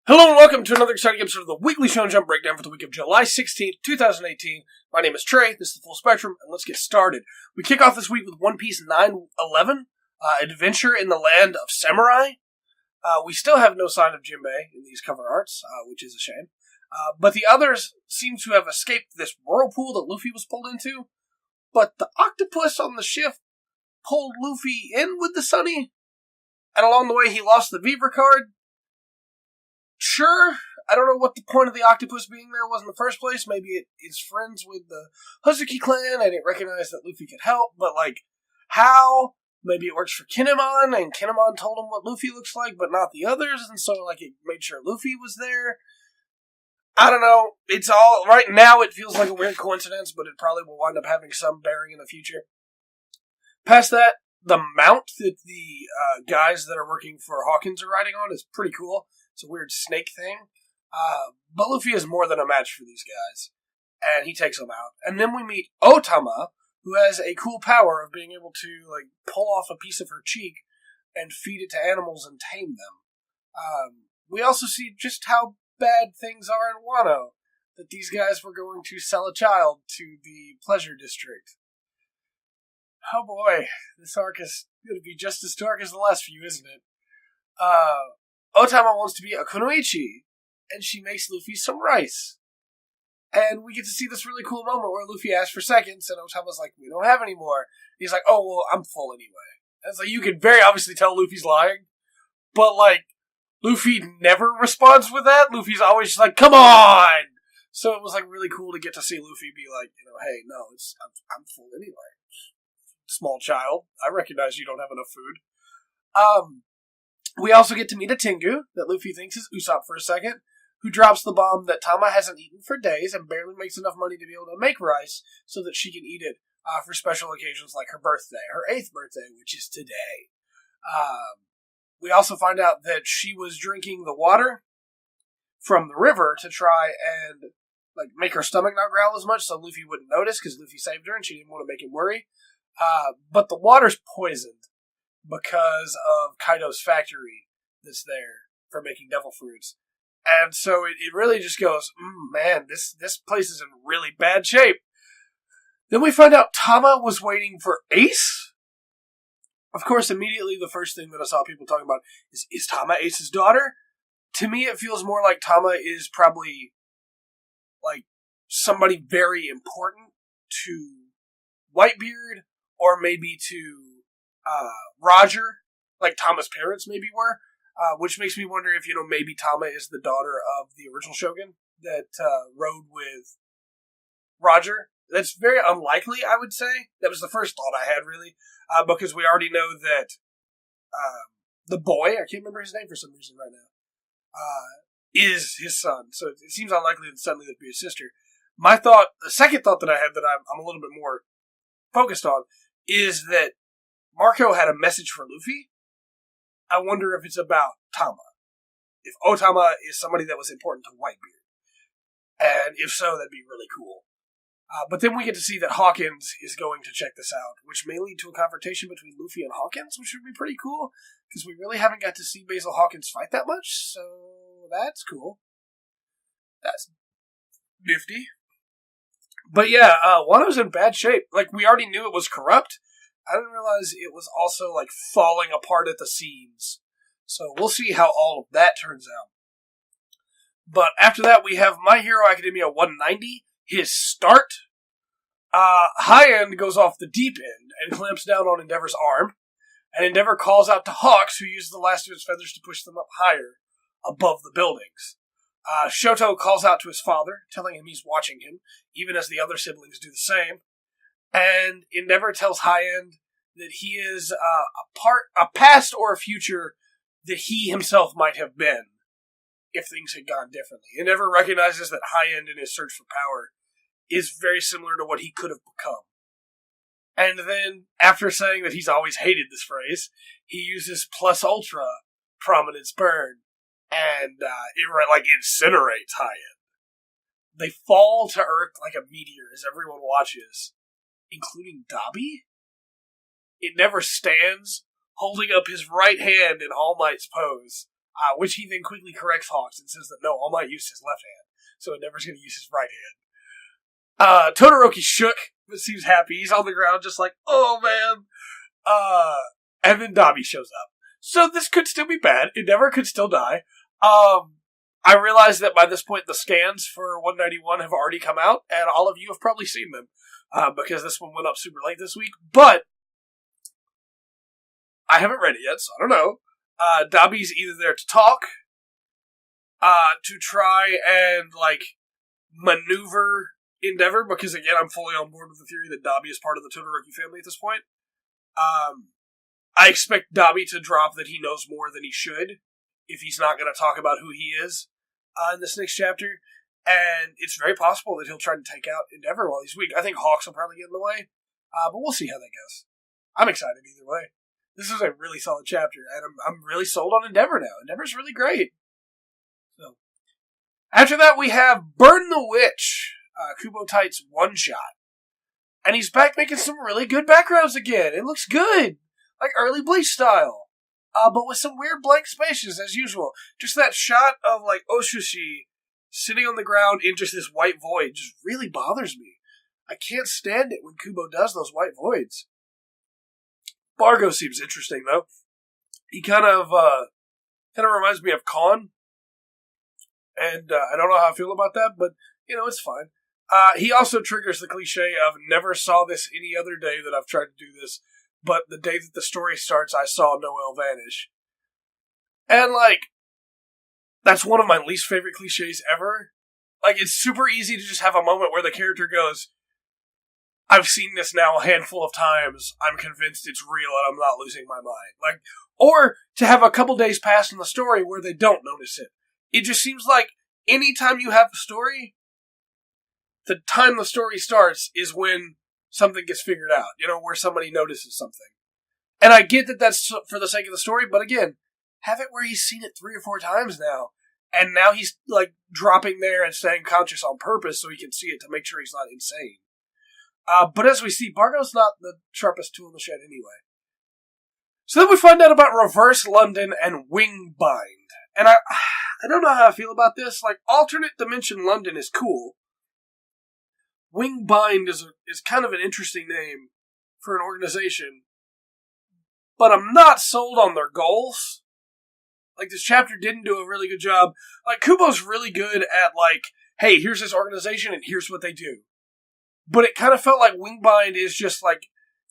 Hello and welcome to another exciting episode of the Weekly Shonen Jump Breakdown for the week of July 16th, 2018. My name is Trye, this is the Full Spectrum, and let's get started. We kick off this week with One Piece 911, Adventure in the Land of Samurai. We still have no sign of Jinbei in these cover arts, which is a shame. But the others seem to have escaped this whirlpool that Luffy was pulled into. But the octopus on the ship pulled Luffy in with the Sunny, and along the way he lost the Viva card. Sure, I don't know what the point of the octopus being there was in the first place. Maybe it is friends with the Hazuki clan and it recognized that Luffy could help, but how? Maybe it works for Kinemon, and Kinemon told him what Luffy looks like, but not the others, and so it made sure Luffy was there. I don't know. It's all, right now it feels like a weird coincidence, but it probably will wind up having some bearing in the future. Past that, the mount that the guys that are working for Hawkins are riding on is pretty cool. It's a weird snake thing. But Luffy is more than a match for these guys. And he takes them out. And then we meet Otama, who has a cool power of being able to pull off a piece of her cheek and feed it to animals and tame them. We also see just how bad things are in Wano. That these guys were going to sell a child to the pleasure district. Oh boy, this arc is going to be just as dark as the last few, isn't it? Otama wants to be a kunoichi, and she makes Luffy some rice. And we get to see this really cool moment where Luffy asks for seconds, and Otama's like, we don't have any more. He's like, oh, well, I'm full anyway. And it's you can very obviously tell Luffy's lying, but Luffy never responds with that. Luffy's always just come on! So it was really cool to get to see Luffy be hey, no, I'm full anyway. Small child, I recognize you don't have enough food. We also get to meet a Tengu that Luffy thinks is Usopp for a second, who drops the bomb that Tama hasn't eaten for days and barely makes enough money to be able to make rice so that she can eat it for special occasions like her birthday, her 8th birthday, which is today. We also find out that she was drinking the water from the river to try and make her stomach not growl as much so Luffy wouldn't notice because Luffy saved her and she didn't want to make him worry. But the water's poisoned because of Kaido's factory that's there for making devil fruits. And so it really just goes, man, this place is in really bad shape. Then we find out Tama was waiting for Ace. Of course, immediately the first thing that I saw people talking about is Tama Ace's daughter? To me, it feels more like Tama is probably somebody very important to Whitebeard, or maybe to Roger, like Tama's parents maybe were, which makes me wonder if, maybe Tama is the daughter of the original Shogun that rode with Roger. That's very unlikely, I would say. That was the first thought I had, really, because we already know that the boy, I can't remember his name for some reason right now, is his son. So it seems unlikely that suddenly there'd be a sister. The second thought that I had that I'm a little bit more focused on is that Marco had a message for Luffy. I wonder if it's about Tama. If Otama is somebody that was important to Whitebeard. And if so, that'd be really cool. But then we get to see that Hawkins is going to check this out, which may lead to a confrontation between Luffy and Hawkins, which would be pretty cool, because we really haven't got to see Basil Hawkins fight that much, so that's cool. That's nifty. But yeah, Wano's in bad shape. We already knew it was corrupt. I didn't realize it was also, falling apart at the seams. So we'll see how all of that turns out. But after that, we have My Hero Academia 190, his start. High End goes off the deep end and clamps down on Endeavor's arm. And Endeavor calls out to Hawks, who uses the last of his feathers to push them up higher, above the buildings. Shoto calls out to his father, telling him he's watching him, even as the other siblings do the same. And Endeavor tells High End that he is a past or a future that he himself might have been if things had gone differently. Endeavor recognizes that High End in his search for power is very similar to what he could have become. And then, after saying that he's always hated this phrase, he uses plus ultra prominence burn, and it incinerates High End. They fall to Earth like a meteor as everyone watches, including Dabi. It never stands, holding up his right hand in All Might's pose. which he then quickly corrects Hawks and says that no, All Might used his left hand, so Endeavor's going to use his right hand. Todoroki shook, but seems happy. He's on the ground just like, oh man. And then Dabi shows up. So this could still be bad. Endeavor could still die. I realize that by this point the scans for 191 have already come out, and all of you have probably seen them, because this one went up super late this week, but I haven't read it yet, so I don't know. Dabi's either there to talk, to try and, maneuver Endeavor, because again, I'm fully on board with the theory that Dabi is part of the Todoroki family at this point. I expect Dabi to drop that he knows more than he should, if he's not going to talk about who he is in this next chapter. And it's very possible that he'll try to take out Endeavor while he's weak. I think Hawks will probably get in the way, but we'll see how that goes. I'm excited either way. This is a really solid chapter, and I'm really sold on Endeavor now. Endeavor's really great. So, after that, we have Burn the Witch, Kubo Tite's one-shot. And he's back making some really good backgrounds again. It looks good. Like early Bleach style. But with some weird blank spaces, as usual. Just that shot of, Oshushi sitting on the ground in just this white void just really bothers me. I can't stand it when Kubo does those white voids. Bargo seems interesting, though. He kind of reminds me of Kon. And I don't know how I feel about that, but, it's fine. He also triggers the cliche of never saw this any other day that I've tried to do this, but the day that the story starts, I saw Noelle vanish. And, that's one of my least favorite cliches ever. It's super easy to just have a moment where the character goes, I've seen this now a handful of times, I'm convinced it's real and I'm not losing my mind. Or to have a couple days pass in the story where they don't notice it. It just seems like anytime you have a story, the time the story starts is when something gets figured out, where somebody notices something. And I get that that's for the sake of the story, but again, have it where he's seen it 3 or 4 times now, and now he's, dropping there and staying conscious on purpose so he can see it to make sure he's not insane. But as we see, Bargo's not the sharpest tool in the shed anyway. So then we find out about Reverse London and Wingbind. And I don't know how I feel about this. Alternate Dimension London is cool. Wingbind is kind of an interesting name for an organization, but I'm not sold on their goals. This chapter didn't do a really good job. Kubo's really good at, hey, here's this organization and here's what they do. But it kind of felt like Wingbind is just,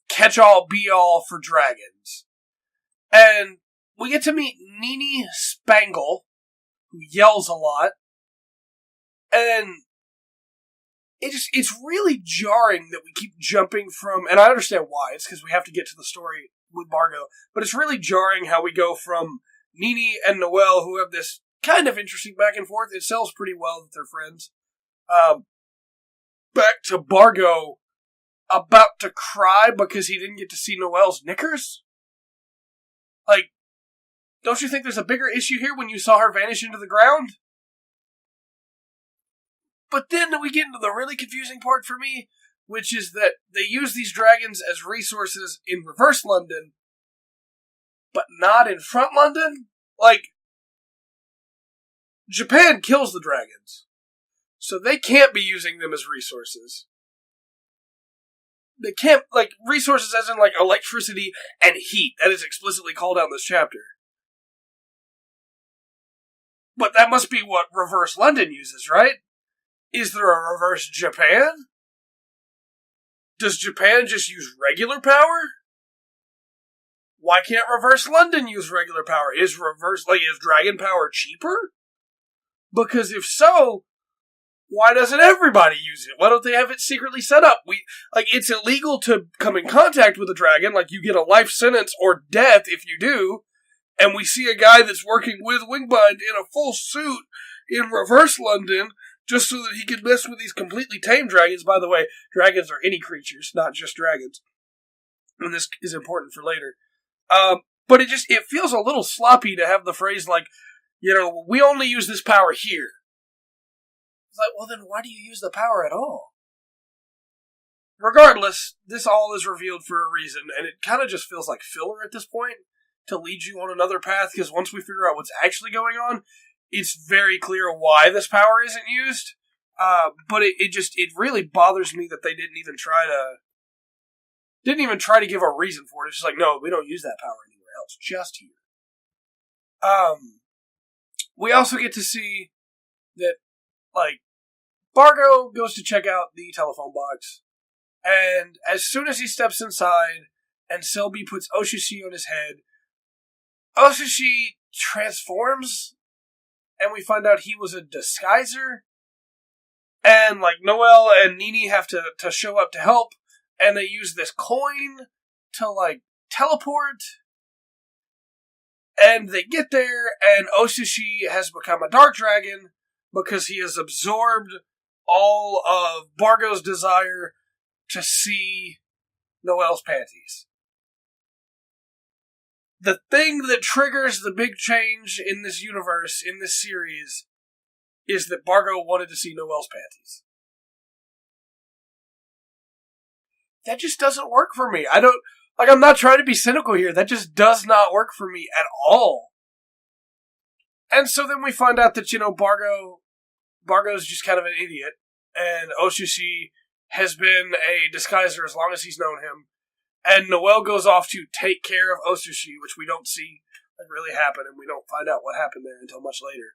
catch-all, be-all for dragons. And we get to meet Nini Spangle, who yells a lot, and it's really jarring that we keep jumping from, and I understand why, it's because we have to get to the story with Bargo, but it's really jarring how we go from Nini and Noelle, who have this kind of interesting back and forth. It sells pretty well that they're friends. Back to Bargo about to cry because he didn't get to see Noelle's knickers? Don't you think there's a bigger issue here when you saw her vanish into the ground? But then we get into the really confusing part for me, which is that they use these dragons as resources in Reverse London, but not in Front London? Japan kills the dragons, so they can't be using them as resources. They can't, resources as in, electricity and heat. That is explicitly called out in this chapter. But that must be what Reverse London uses, right? Is there a Reverse Japan? Does Japan just use regular power? Why can't Reverse London use regular power? Is dragon power cheaper? Because if so, why doesn't everybody use it? Why don't they have it secretly set up? It's illegal to come in contact with a dragon. You get a life sentence or death if you do. And we see a guy that's working with Wingbind in a full suit in Reverse London just so that he can mess with these completely tame dragons. By the way, dragons are any creatures, not just dragons. And this is important for later. But it feels a little sloppy to have the phrase we only use this power here. It's well then why do you use the power at all? Regardless, this all is revealed for a reason, and it kind of just feels like filler at this point. to lead you on another path, because once we figure out what's actually going on, it's very clear why this power isn't used. But it really bothers me that they didn't even try to give a reason for it. It's just like, no, we don't use that power anywhere else, just here. We also get to see that, like, Bargo goes to check out the telephone box, and as soon as he steps inside, and Selby puts Oshishi on his head, Oshishi transforms, and we find out he was a disguiser, and, like, Noelle and Nini have to show up to help, and they use this coin to, like, teleport, and they get there, and Oshishi has become a dark dragon because he has absorbed all of Bargo's desire to see Noelle's panties. The thing that triggers the big change in this universe, in this series, is that Bargo wanted to see Noelle's panties. That just doesn't work for me. I'm not trying to be cynical here. That just does not work for me at all. And so then we find out that, Bargo's just kind of an idiot, and Oshishi has been a disguiser as long as he's known him, and Noelle goes off to take care of Oshishi, which we don't see really happen, and we don't find out what happened there until much later.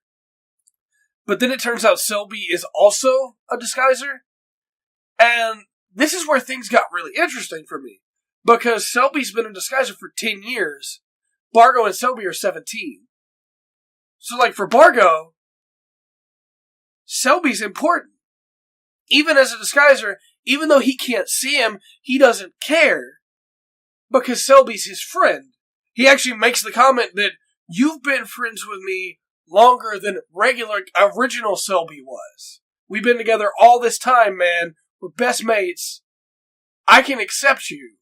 But then it turns out Selby is also a disguiser, and this is where things got really interesting for me, because Selby's been a disguiser for 10 years, Bargo and Selby are 17. So, like, for Bargo, Selby's important. Even as a disguiser, even though he can't see him, he doesn't care. Because Selby's his friend. He actually makes the comment that, you've been friends with me longer than original Selby was. We've been together all this time, man. We're best mates. I can accept you.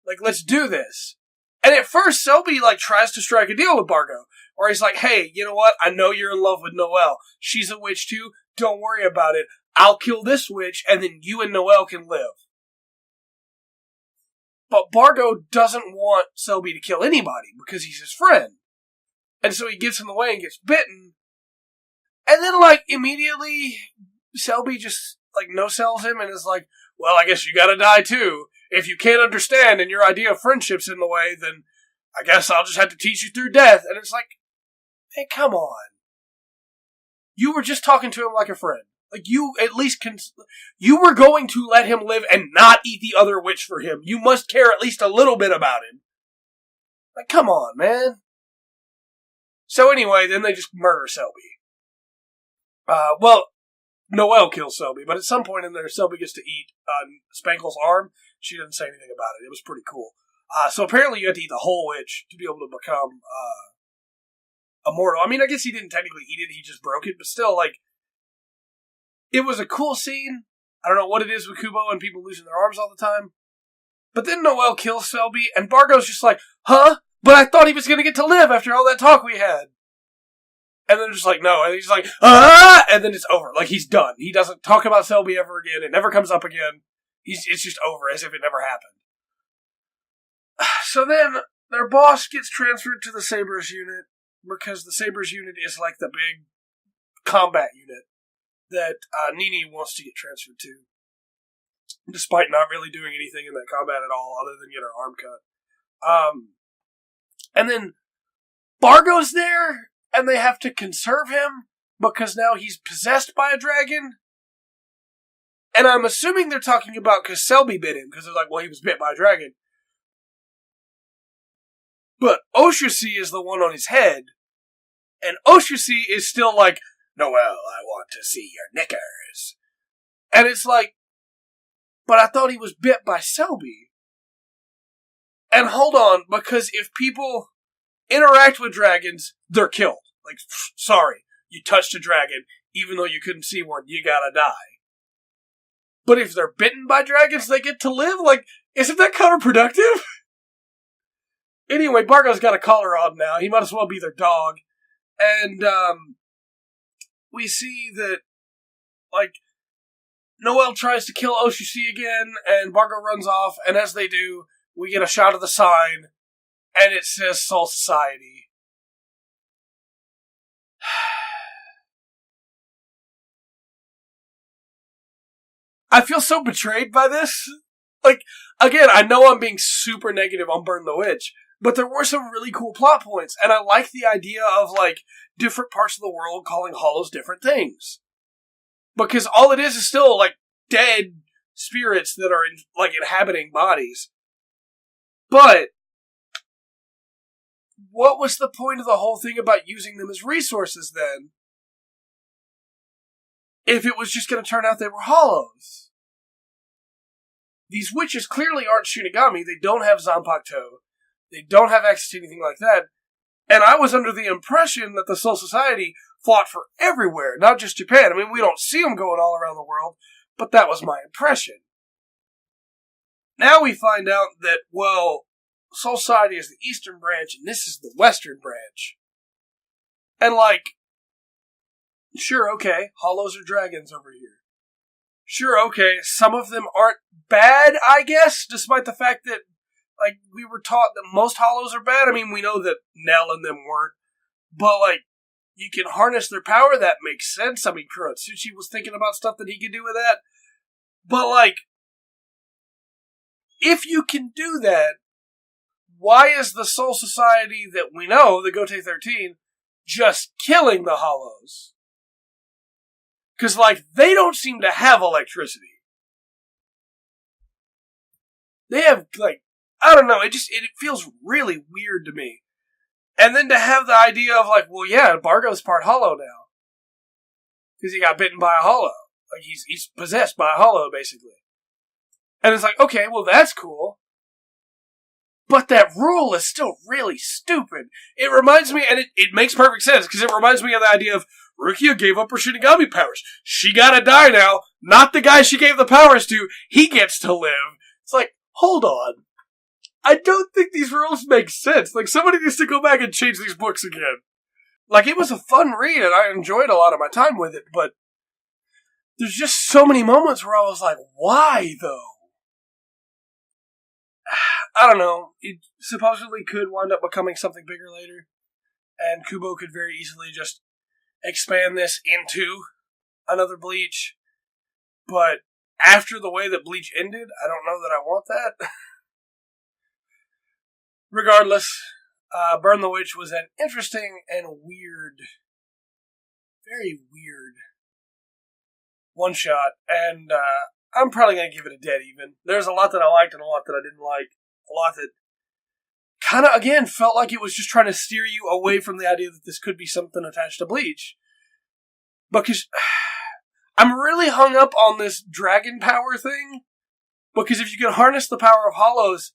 Like, let's do this. And at first, Selby, tries to strike a deal with Bargo. Or he's like, hey, you know what? I know you're in love with Noelle. She's a witch too. Don't worry about it. I'll kill this witch, and then you and Noelle can live. But Bargo doesn't want Selby to kill anybody, because he's his friend. And so he gets in the way and gets bitten. And then, immediately, Selby just, no-sells him and is like, well, I guess you gotta die too. If you can't understand and your idea of friendship's in the way, then I guess I'll just have to teach you through death. And it's like, hey, come on. You were just talking to him like a friend. You at least you were going to let him live and not eat the other witch for him. You must care at least a little bit about him. Come on, man. So anyway, then they just murder Selby. Noelle kills Selby, but at some point in there, Selby gets to eat Spankle's arm. She didn't say anything about it. It was pretty cool. So apparently you have to eat the whole witch to be able to become immortal. I mean, I guess he didn't technically eat it, he just broke it, but still, it was a cool scene. I don't know what it is with Kubo and people losing their arms all the time. But then Noelle kills Selby, and Bargo's just like, huh? But I thought he was going to get to live after all that talk we had. And then just no, and he's like, ah! And then it's over. He's done. He doesn't talk about Selby ever again. It never comes up again. It's just over, as if it never happened. So then, their boss gets transferred to the Sabres unit, because the Sabres unit is the big combat unit that Nini wants to get transferred to, despite not really doing anything in that combat at all, other than get her arm cut. And then Bargo's there, and they have to conserve him, because now he's possessed by a dragon. And I'm assuming they're talking about because Selby bit him, because they're like, well, he was bit by a dragon. But Oshishi is the one on his head, and Oshishi is still like, Noelle, I want to see your knickers. And it's like, but I thought he was bit by Selby. And hold on, because if people interact with dragons, they're killed. Sorry, you touched a dragon, even though you couldn't see one, you gotta die. But if they're bitten by dragons, they get to live? Isn't that counterproductive? Anyway, Bargo's got a collar on now. He might as well be their dog. And, we see that, Noelle tries to kill Oshishi again, and Bargo runs off, and as they do, we get a shot of the sign, and it says Soul Society. I feel so betrayed by this. Like, again, I know I'm being super negative on Burn the Witch, but there were some really cool plot points, and I like the idea of, like, different parts of the world calling hollows different things. Because all it is still, like, dead spirits that are, like, inhabiting bodies. But what was the point of the whole thing about using them as resources, then? If it was just going to turn out they were hollows. These witches clearly aren't Shinigami. They don't have Zanpakuto. They don't have access to anything like that. And I was under the impression that the Soul Society fought for everywhere, not just Japan. I mean, we don't see them going all around the world, but that was my impression. Now we find out that, well, Soul Society is the eastern branch, and this is the western branch. And, like, sure, okay, hollows are dragons over here. Sure, okay, some of them aren't bad, I guess, despite the fact that, like, we were taught that most hollows are bad. I mean, we know that Nell and them weren't. But, like, you can harness their power, that makes sense. I mean, Kurotsuchi was thinking about stuff that he could do with that. But, like, if you can do that, why is the Soul Society that we know, the Gote 13, just killing the hollows? Because, like, they don't seem to have electricity. They have, like, I don't know, it feels really weird to me. And then to have the idea of, like, well, yeah, Bargo's part hollow now. Because he got bitten by a hollow. Like, he's possessed by a hollow, basically. And it's like, okay, well, that's cool. But that rule is still really stupid. It reminds me, and it makes perfect sense, because it reminds me of the idea of Rukia gave up her Shinigami powers. She gotta die now. Not the guy she gave the powers to. He gets to live. It's like, hold on. I don't think these rules make sense. Like, somebody needs to go back and change these books again. Like, it was a fun read, and I enjoyed a lot of my time with it, but there's just so many moments where I was like, why, though? I don't know. It supposedly could wind up becoming something bigger later, and Kubo could very easily just expand this into another Bleach. But after the way that Bleach ended, I don't know that I want that. Regardless, Burn the Witch was an interesting and weird, very weird one-shot, and I'm probably going to give it a dead even. There's a lot that I liked and a lot that I didn't like. A lot that kind of, again, felt like it was just trying to steer you away from the idea that this could be something attached to Bleach. Because I'm really hung up on this dragon power thing, because if you can harness the power of hollows,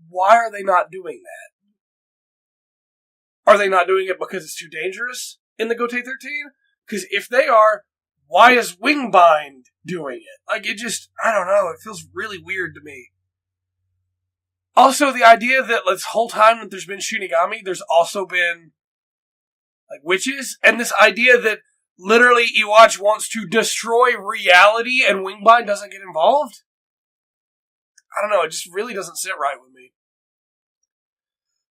why are they not doing that? Are they not doing it because it's too dangerous in the Gote 13? Because if they are, why is Wingbind doing it? Like, it just, I don't know, it feels really weird to me. Also, the idea that this whole time that there's been Shinigami, there's also been, like, witches, and this idea that literally Iwatch wants to destroy reality and Wingbind doesn't get involved? I don't know, it just really doesn't sit right with me.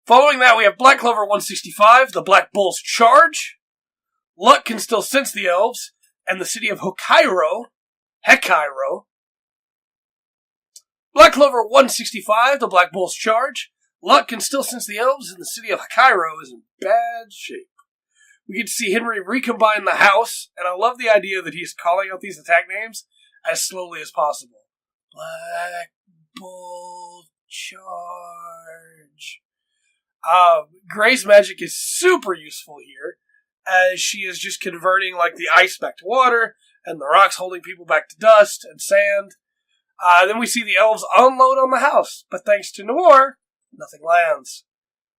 Following that, we have Black Clover 165, the Black Bull's Charge. Luck can still sense the elves, and the city of Hekairo. Black Clover 165, the Black Bull's Charge. Luck can still sense the elves, and the city of Hekairo is in bad shape. We get to see Henry recombine the house, and I love the idea that he's calling out these attack names as slowly as possible. Black Bull Charge. Gray's magic is super useful here, as she is just converting, like, the ice back to water, and the rocks holding people back to dust and sand. Then we see the elves unload on the house, but thanks to Noir, nothing lands.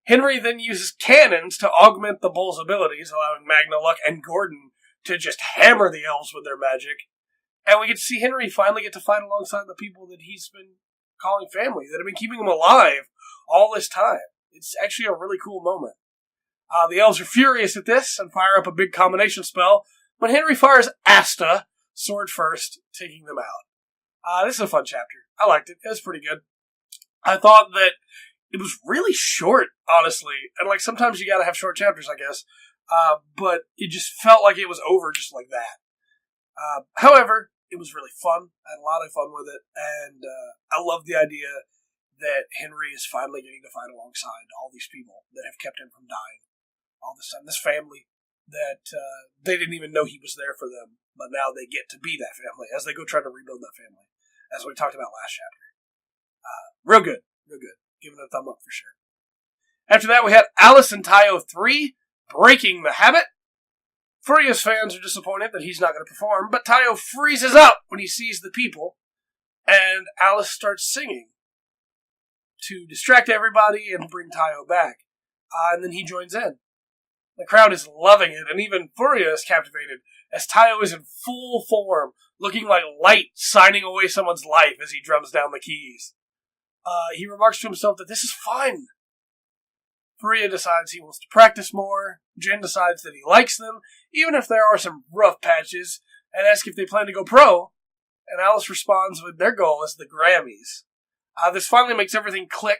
Henry then uses cannons to augment the bull's abilities, allowing Magna, Luck, and Gordon to just hammer the elves with their magic. And we get to see Henry finally get to fight alongside the people that he's been calling family, that have been keeping him alive all this time. It's actually a really cool moment. The elves are furious at this and fire up a big combination spell, but Henry fires Asta, sword first, taking them out. This is a fun chapter. I liked it. It was pretty good. I thought that it was really short, honestly. And, like, sometimes you gotta have short chapters, I guess. But it just felt like it was over just like that. However, it was really fun. I had a lot of fun with it. And I love the idea that Henry is finally getting to fight alongside all these people that have kept him from dying all this time. This family that they didn't even know he was there for them, but now they get to be that family as they go try to rebuild that family, as we talked about last chapter. Real good. Real good. Giving it a thumb up for sure. After that, we had Alice and Taiyo 3, Breaking the Habit. Furious fans are disappointed that he's not going to perform, but Taiyo freezes up when he sees the people, and Alice starts singing to distract everybody and bring Taiyo back. And then he joins in. The crowd is loving it, and even Furia is captivated, as Taiyo is in full form, looking like light signing away someone's life as he drums down the keys. He remarks to himself that this is fun. Furia decides he wants to practice more. Jin decides that he likes them, even if there are some rough patches, and asks if they plan to go pro. And Alice responds with their goal is the Grammys. This finally makes everything click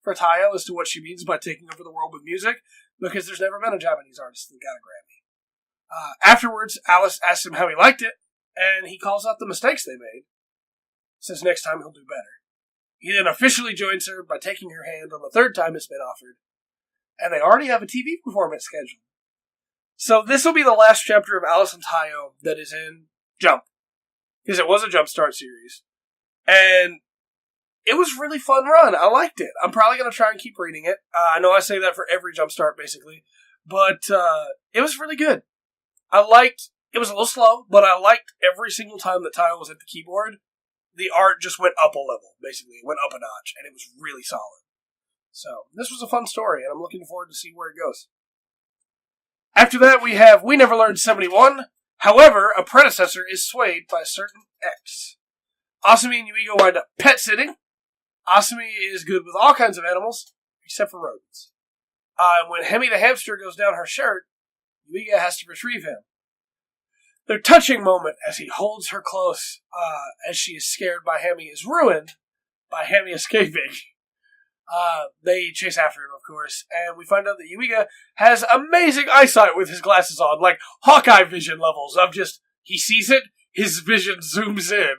for Taiyo as to what she means by taking over the world with music, because there's never been a Japanese artist that got a Grammy. Afterwards, Alice asks him how he liked it, and he calls out the mistakes they made. Says next time he'll do better. He then officially joins her by taking her hand on the third time it's been offered, and they already have a TV performance scheduled. So this will be the last chapter of Alice and Taiyo that is in Jump, because it was a Jumpstart series, and it was a really fun run. I liked it. I'm probably going to try and keep reading it. I know I say that for every Jumpstart, basically. But it was really good. It was a little slow, but I liked every single time that Taiyo was at the keyboard. The art just went up a level, basically. It went up a notch, and it was really solid. So, this was a fun story, and I'm looking forward to see where it goes. After that, we have We Never Learned 71. However, a predecessor is swayed by a certain X. Asumi and Yuiga wind up pet-sitting. Asumi is good with all kinds of animals, except for rodents. When Hemi the hamster goes down her shirt, Yuiga has to retrieve him. Their touching moment as he holds her close, as she is scared by Hemi, is ruined by Hemi escaping. They chase after him, of course, and we find out that Yuiga has amazing eyesight with his glasses on, like Hawkeye vision levels of just, he sees it, his vision zooms in.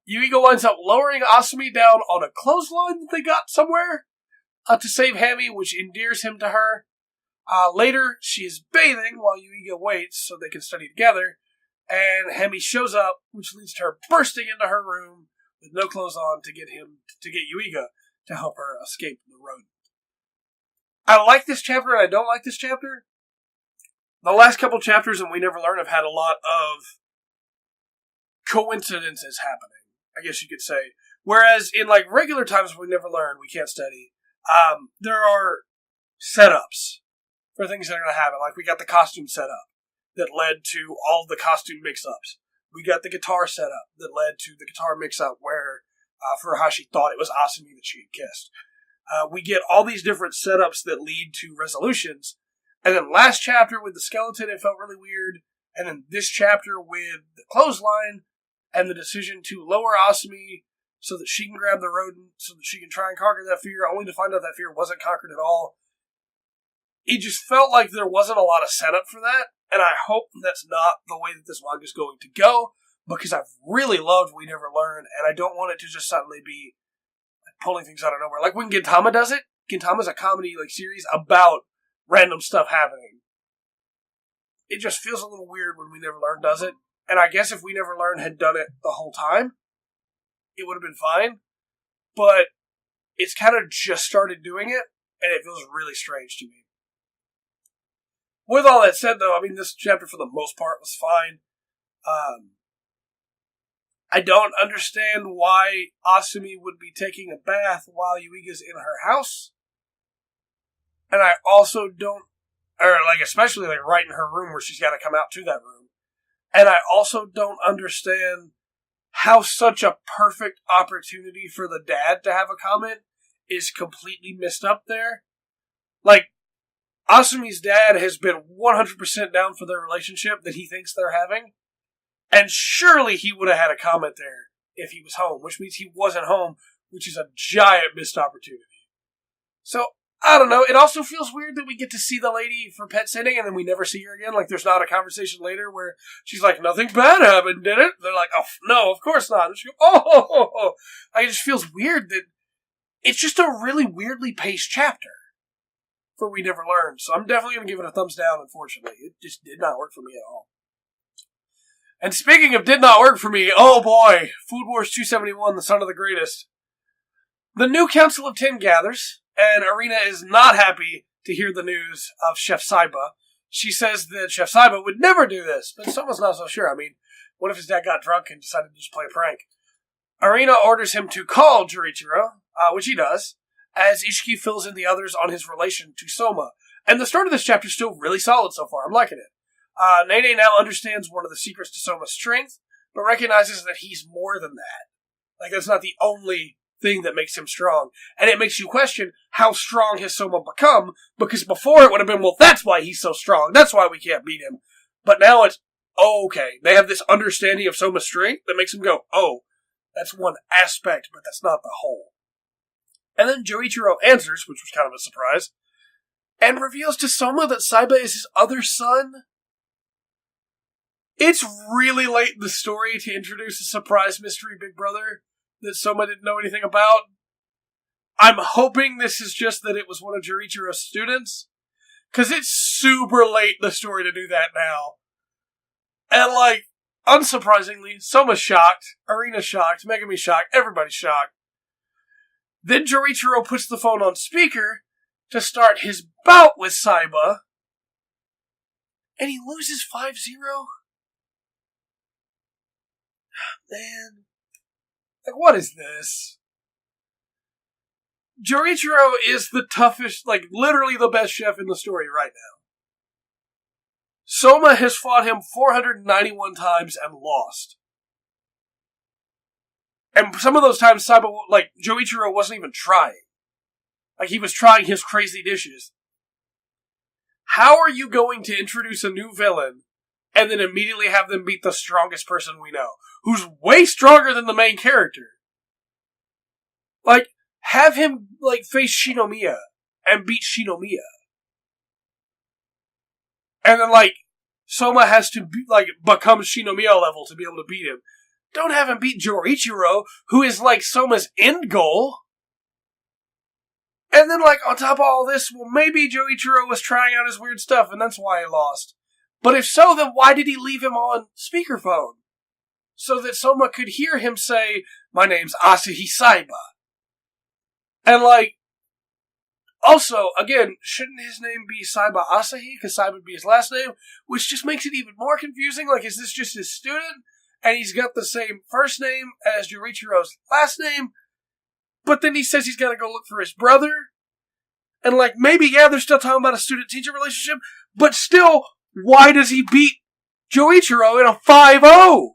Yuiga winds up lowering Asumi down on a clothesline that they got somewhere, to save Hemi, which endears him to her. Later, she is bathing while Yuiga waits so they can study together, and Hemi shows up, which leads to her bursting into her room with no clothes on to get Yuiga to help her escape the rodent. I like this chapter and I don't like this chapter. The last couple chapters in We Never Learn have had a lot of coincidences happening, I guess you could say. Whereas in like regular times We Never Learn, we can't study, there are setups for things that are going to happen. Like we got the costume setup that led to all the costume mix-ups. We got the guitar setup that led to the guitar mix-up where Furuhashi thought it was Asumi that she had kissed. We get all these different setups that lead to resolutions. And then last chapter with the skeleton, it felt really weird. And then this chapter with the clothesline and the decision to lower Asumi so that she can grab the rodent, so that she can try and conquer that fear, only to find out that fear wasn't conquered at all. It just felt like there wasn't a lot of setup for that. And I hope that's not the way that this manga is going to go, because I've really loved We Never Learn, and I don't want it to just suddenly be like, pulling things out of nowhere. Like when Gintama does it, Gintama's a comedy like series about random stuff happening. It just feels a little weird when We Never Learn does it, and I guess if We Never Learn had done it the whole time, it would have been fine, but it's kind of just started doing it, and it feels really strange to me. With all that said, though, I mean, this chapter for the most part was fine. I don't understand why Asumi would be taking a bath while Yuiga's in her house. And I also don't, or like especially like right in her room where she's got to come out to that room. And I also don't understand how such a perfect opportunity for the dad to have a comment is completely missed up there. Like, Asumi's dad has been 100% down for their relationship that he thinks they're having. And surely he would have had a comment there if he was home, which means he wasn't home, which is a giant missed opportunity. So, I don't know. It also feels weird that we get to see the lady for pet sitting and then we never see her again. Like, there's not a conversation later where she's like, nothing bad happened, did it? They're like, oh, no, of course not. And she goes, oh. Like, it just feels weird that it's just a really weirdly paced chapter for We Never Learned. So I'm definitely going to give it a thumbs down, unfortunately. It just did not work for me at all. And speaking of did not work for me, oh boy, Food Wars 271, the son of the greatest. The new Council of 10 gathers, and Arena is not happy to hear the news of Chef Saiba. She says that Chef Saiba would never do this, but someone's not so sure. I mean, what if his dad got drunk and decided to just play a prank? Arena orders him to call Jurichiro, which he does, as Ishiki fills in the others on his relation to Soma. And the start of this chapter is still really solid so far. I'm liking it. Nene now understands one of the secrets to Soma's strength, but recognizes that he's more than that. Like, that's not the only thing that makes him strong. And it makes you question how strong has Soma become, because before it would have been, well, that's why he's so strong. That's why we can't beat him. But now it's, oh, okay. They have this understanding of Soma's strength that makes him go, oh, that's one aspect, but that's not the whole. And then Joichiro answers, which was kind of a surprise, and reveals to Soma that Saiba is his other son. It's really late in the story to introduce a surprise mystery big brother that Soma didn't know anything about. I'm hoping this is just that it was one of Jurichiro's students, because it's super late in the story to do that now. And, like, unsurprisingly, Soma's shocked, Arena's shocked, Megami's shocked, everybody's shocked. Then Jurichiro puts the phone on speaker to start his bout with Saiba, and he loses 5-0. Man. Like, what is this? Jurichiro is the toughest, like, literally the best chef in the story right now. Soma has fought him 491 times and lost. And some of those times, Saiba, like, Joichiro wasn't even trying. Like, he was trying his crazy dishes. How are you going to introduce a new villain and then immediately have them beat the strongest person we know, who's way stronger than the main character? Like, have him, like, face Shinomiya and beat Shinomiya. And then, like, Soma has to, become Shinomiya level to be able to beat him. Don't have him beat Jorichiro, who is, like, Soma's end goal. And then, like, on top of all this, well, maybe Jorichiro was trying out his weird stuff, and that's why he lost. But if so, then why did he leave him on speakerphone? So that Soma could hear him say, my name's Asahi Saiba. And, like, also, again, shouldn't his name be Saiba Asahi? Because Saiba would be his last name, which just makes it even more confusing. Like, is this just his student? And he's got the same first name as Jorichiro's last name, but then he says he's got to go look for his brother. And, like, maybe, yeah, they're still talking about a student-teacher relationship, but still, why does he beat Joichiro in a 5-0?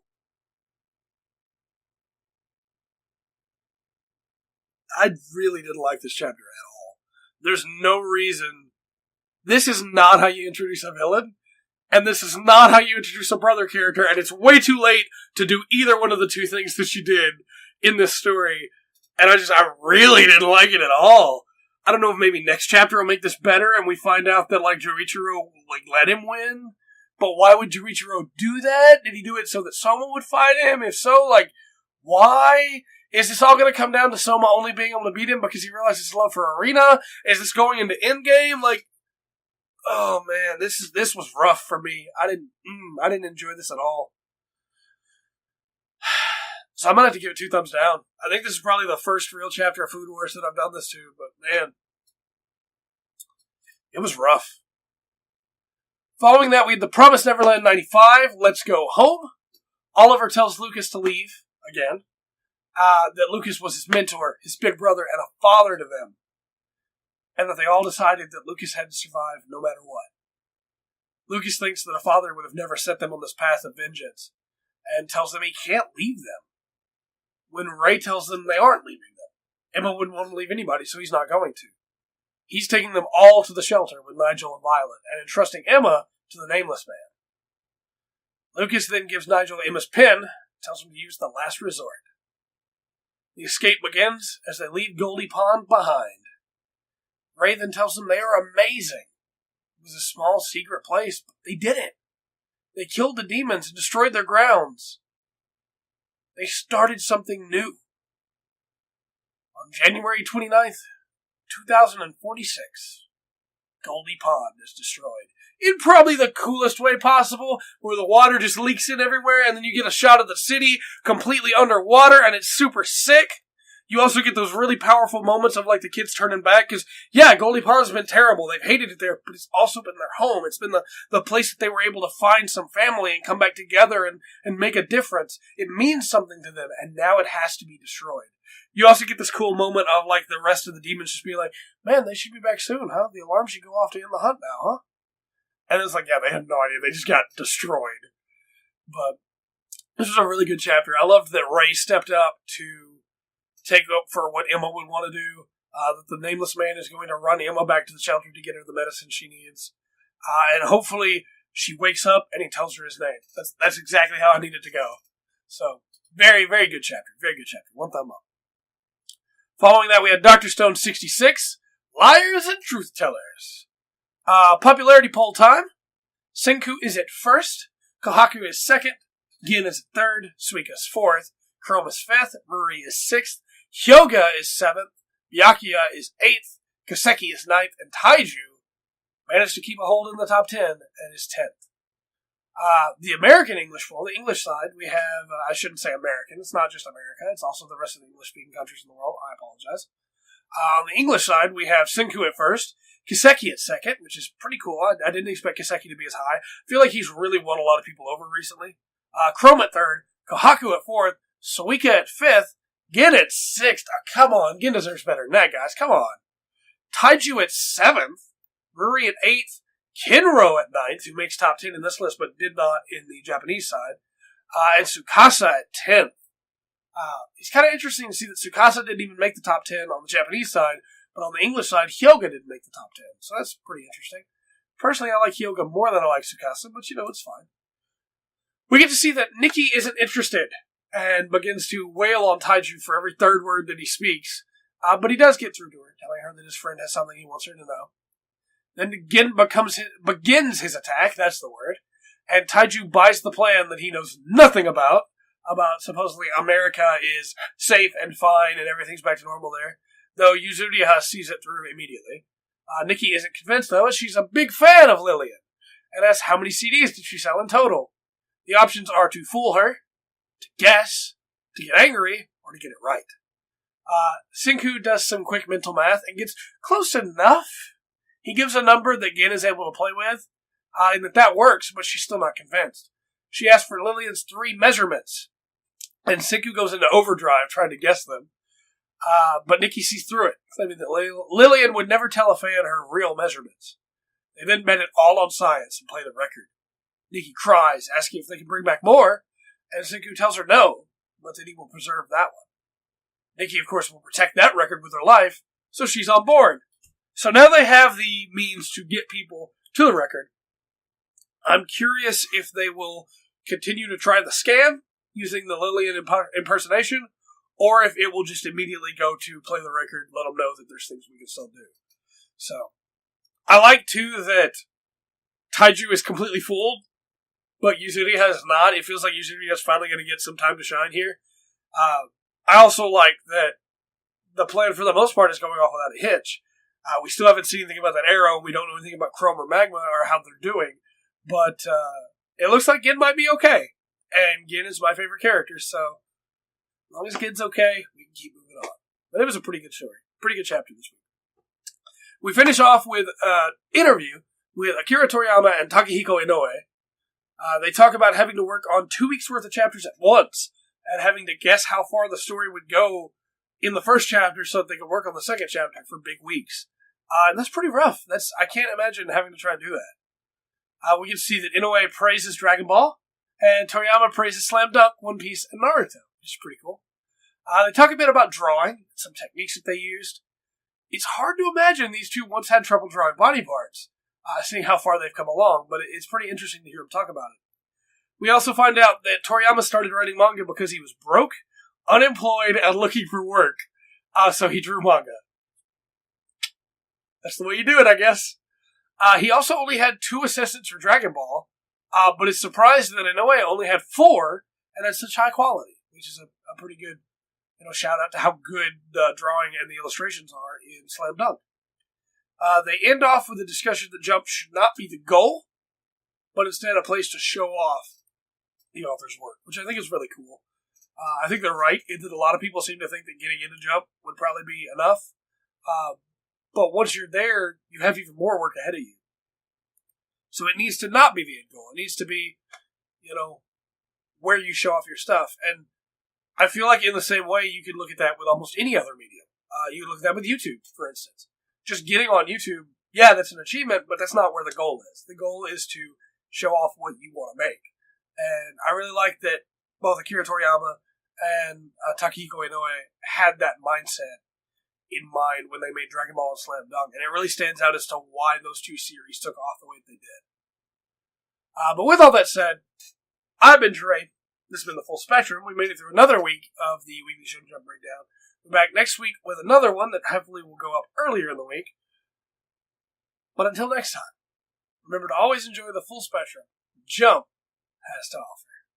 I really didn't like this chapter at all. There's no reason. This is not how you introduce a villain, and this is not how you introduce a brother character, and it's way too late to do either one of the two things that you did in this story, and I really didn't like it at all. I don't know if maybe next chapter will make this better, and we find out that, like, Jorichiro, like, let him win, but why would Jorichiro do that? Did he do it so that Soma would fight him? If so, like, why? Is this all going to come down to Soma only being able to beat him because he realizes his love for Arena? Is this going into Endgame? Like, oh man, this was rough for me. I didn't enjoy this at all. So I'm going to have to give it 2 thumbs down. I think this is probably the first real chapter of Food Wars that I've done this to, but man, it was rough. Following that, we had the Promised Neverland 95, Let's Go Home. Oliver tells Lucas to leave, again. That Lucas was his mentor, his big brother, and a father to them. And that they all decided that Lucas had to survive no matter what. Lucas thinks that a father would have never set them on this path of vengeance, and tells them he can't leave them. When Ray tells them they aren't leaving them. Emma wouldn't want to leave anybody, so he's not going to. He's taking them all to the shelter with Nigel and Violet, and entrusting Emma to the Nameless Man. Lucas then gives Nigel Emma's pen, tells him to use the last resort. The escape begins as they leave Goldie Pond behind. Ray then tells them they are amazing. It was a small secret place, but they did it. They killed the demons and destroyed their grounds. They started something new. On January 29th, 2046, Goldie Pond is destroyed. In probably the coolest way possible, where the water just leaks in everywhere, and then you get a shot of the city completely underwater, and it's super sick. You also get those really powerful moments of, like, the kids turning back, because, yeah, Goldie Pond's been terrible. They've hated it there, but it's also been their home. It's been the place that they were able to find some family and come back together and make a difference. It means something to them, and now it has to be destroyed. You also get this cool moment of, like, the rest of the demons just being like, man, they should be back soon, huh? The alarm should go off to end the hunt now, huh? And it's like, yeah, they had no idea. They just got destroyed. But this was a really good chapter. I loved that Ray stepped up to take up for what Emma would want to do. That the Nameless Man is going to run Emma back to the shelter to get her the medicine she needs. And hopefully she wakes up and he tells her his name. That's exactly how I need it to go. So, very, very good chapter. Very good chapter. One thumb up. Following that, we had Dr. Stone 66, Liars and Truth Tellers. Popularity poll time. Senku is at first. Kohaku is second. Gin is at third. Suika is fourth. Chrome is fifth. Ruri is sixth. Hyoga is seventh. Byakuya is eighth. Kaseki is ninth. And Taiju managed to keep a hold in the top 10 and is 10th. The American English poll, the English side, we have, I shouldn't say American, it's not just America, it's also the rest of the English-speaking countries in the world, I apologize. On the English side, we have Senku at first, Kiseki at second, which is pretty cool. I didn't expect Kiseki to be as high. I feel like he's really won a lot of people over recently. Chrome at third, Kohaku at fourth, Suika at fifth, Gin at sixth. Oh, come on, Gin deserves better than that, guys. Come on. Taiju at seventh, Ruri at eighth, Kinro at ninth, who makes top 10 in this list but did not in the Japanese side, and Tsukasa at 10th. It's kind of interesting to see that Tsukasa didn't even make the top 10 on the Japanese side, but on the English side, Hyoga didn't make the top 10. So that's pretty interesting. Personally, I like Hyoga more than I like Tsukasa, but it's fine. We get to see that Nikki isn't interested and begins to wail on Taiju for every third word that he speaks. But he does get through to her, telling her that his friend has something he wants her to know. Then Gin begins his attack, that's the word, and Taiju buys the plan that he knows nothing about supposedly America is safe and fine and everything's back to normal there, though Yuzuriha sees it through immediately. Nikki isn't convinced, though, as she's a big fan of Lillian, and asks how many CDs did she sell in total. The options are to fool her, to guess, to get angry, or to get it right. Senku does some quick mental math and gets close enough. He gives a number that Gin is able to play with, and that works, but she's still not convinced. She asks for Lillian's 3 measurements, and Senku goes into overdrive trying to guess them. But Nikki sees through it, claiming that Lillian would never tell a fan her real measurements. They then bet it all on science and play the record. Nikki cries, asking if they can bring back more, and Senku tells her no, but that he will preserve that one. Nikki, of course, will protect that record with her life, so she's on board. So now they have the means to get people to the record. I'm curious if they will continue to try the scam using the Lillian impersonation, or if it will just immediately go to play the record, let them know that there's things we can still do. So, I like, too, that Taiju is completely fooled, but Yuzuriha is not. It feels like Yuzuriha is finally going to get some time to shine here. I also like that the plan, for the most part, is going off without a hitch. We still haven't seen anything about that arrow. We don't know anything about Chrome or Magma or how they're doing. But it looks like Gin might be okay. And Gin is my favorite character, so as long as Gin's okay, we can keep moving on. But it was a pretty good story. Pretty good chapter this week. We finish off with an interview with Akira Toriyama and Takehiko Inoue. They talk about having to work on 2 weeks' worth of chapters at once and having to guess how far the story would go in the first chapter so that they could work on the second chapter for big weeks. And that's pretty rough. I can't imagine having to try and do that. We get to see that Inoue praises Dragon Ball, and Toriyama praises Slam Dunk, One Piece, and Naruto, which is pretty cool. They talk a bit about drawing, some techniques that they used. It's hard to imagine these two once had trouble drawing body parts, seeing how far they've come along, but it's pretty interesting to hear them talk about it. We also find out that Toriyama started writing manga because he was broke, unemployed, and looking for work. So he drew manga. That's the way you do it, I guess. He also only had 2 assistants for Dragon Ball, but is surprised that Inoue only had 4 and had such high quality, which is a pretty good, shout out to how good the drawing and the illustrations are in Slam Dunk. They end off with a discussion that Jump should not be the goal, but instead a place to show off the author's work, which I think is really cool. I think they're right in that a lot of people seem to think that getting into Jump would probably be enough. But once you're there, you have even more work ahead of you. So it needs to not be the end goal. It needs to be, where you show off your stuff. And I feel like in the same way, you could look at that with almost any other medium. You could look at that with YouTube, for instance. Just getting on YouTube, yeah, that's an achievement, but that's not where the goal is. The goal is to show off what you want to make. And I really like that both Akira Toriyama and Takehiko Inoue had that mindset in mind when they made Dragon Ball and Slam Dunk, and it really stands out as to why those 2 series took off the way they did. But with all that said, I've been Trye. This has been the Full Spectrum. We made it through another week of the Weekly Shonen Jump Breakdown. We're back next week with another one that hopefully will go up earlier in the week. But until next time, remember to always enjoy the full spectrum Jump has to offer.